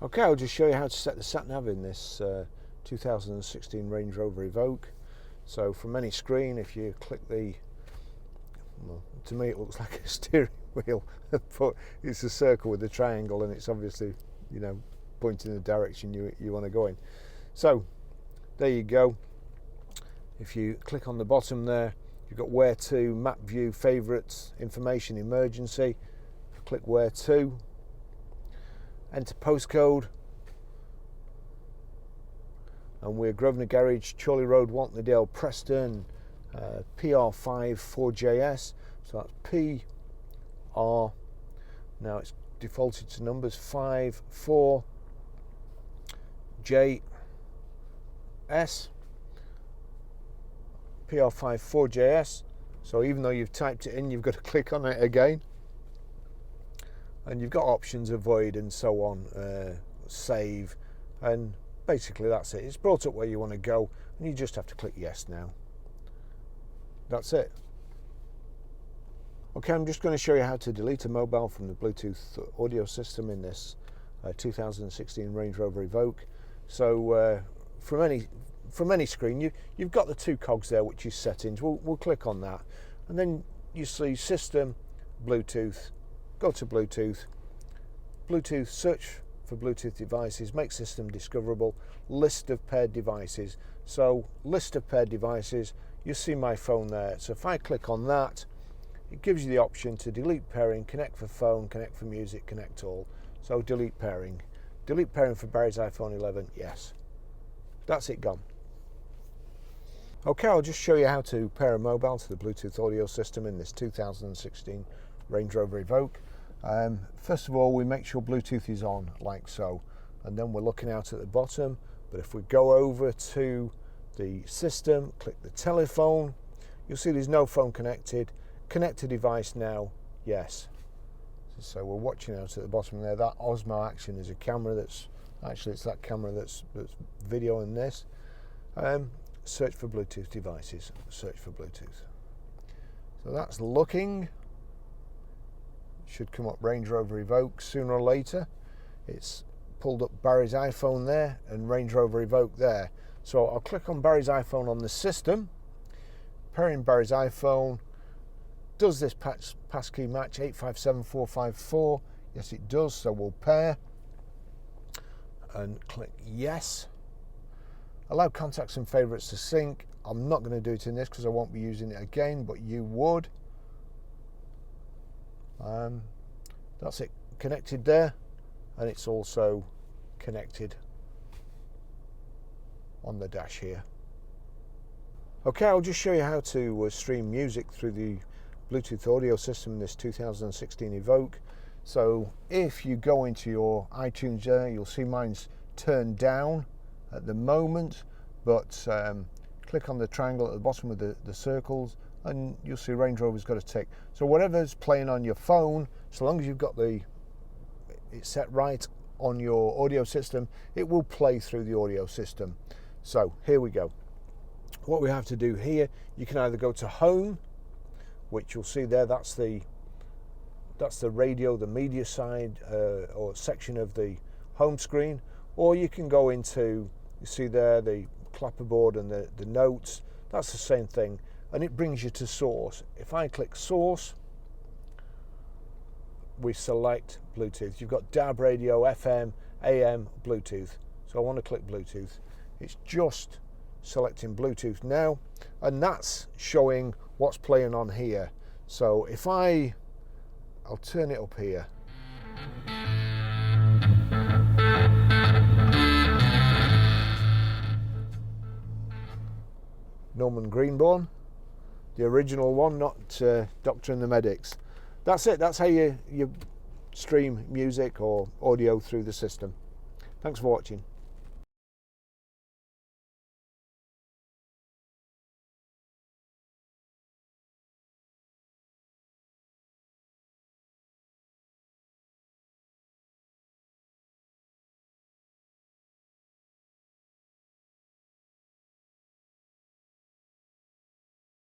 Okay, I'll just show you how to set the Sat Nav in this 2016 Range Rover Evoque. So from any screen, if you click the, well, to me it looks like a steering wheel, but it's a circle with a triangle and it's obviously, you know, pointing the direction you want to go in. So there you go. If you click on the bottom there, you've got where to, map view, favourites, information, emergency. Click where to, enter postcode, and we're Grosvenor Garage, Chorley Road, Walton-le-Dale, Preston, PR5 4JS. So that's PR, now it's defaulted to numbers 5 4 JS, PR5 4JS. So even though you've typed it in, you've got to click on it again. And you've got options, avoid and so on, save, and basically that's it. It's brought up where you want to go and you just have to click yes now. That's it. Okay, I'm just going to show you how to delete a mobile from the Bluetooth audio system in this 2016 Range Rover Evoque. So from any screen, you've got the two cogs there, which is settings. We'll click on that, and then you see system, Bluetooth. Go to Bluetooth, search for Bluetooth devices, make system discoverable, list of paired devices. So list of paired devices, you see my phone there. So if I click on that, it gives you the option to delete pairing, connect for phone, connect for music, connect all. So delete pairing. Delete pairing for Barry's iPhone 11, yes. That's it, gone. Okay, I'll just show you how to pair a mobile to the Bluetooth audio system in this 2016 Range Rover Evoque. First of all, we make sure Bluetooth is on, like so, and then we're looking out at the bottom. But if we go over to the system, click the telephone, you'll see there's no phone connected. Connect a device now, yes. So we're watching out at the bottom there. That Osmo Action is a camera that's, actually it's that camera that's videoing this. Search for Bluetooth devices, search for Bluetooth. So that's looking. Should come up Range Rover Evoque sooner or later. It's pulled up Barry's iPhone there and Range Rover Evoque there. So I'll click on Barry's iPhone on the system, pairing Barry's iPhone. Does this passkey match 857454? Yes, it does. So we'll pair and click yes. Allow contacts and favourites to sync. I'm not going to do it in this because I won't be using it again, but you would. That's it, connected there, and it's also connected on the dash here. Okay, I'll just show you how to stream music through the Bluetooth audio system in this 2016 Evoque. So if you go into your iTunes there, you'll see mine's turned down at the moment, but click on the triangle at the bottom with the circles and you'll see Range Rover's got a tick. So whatever's playing on your phone, so long as you've got it set right on your audio system, it will play through the audio system. So here we go. What we have to do here, you can either go to home, which you'll see there, that's the radio, the media side or section of the home screen, or you can go into, you see there, the clapperboard and the notes. That's the same thing, and it brings you to source. If I click source, we select Bluetooth. You've got DAB radio, FM, AM, Bluetooth. So I want to click Bluetooth. It's just selecting Bluetooth now, and that's showing what's playing on here. So if I'll turn it up here. Norman Greenbaum, the original one, not Doctor and the Medics. That's it. That's how you stream music or audio through the system. Thanks for watching.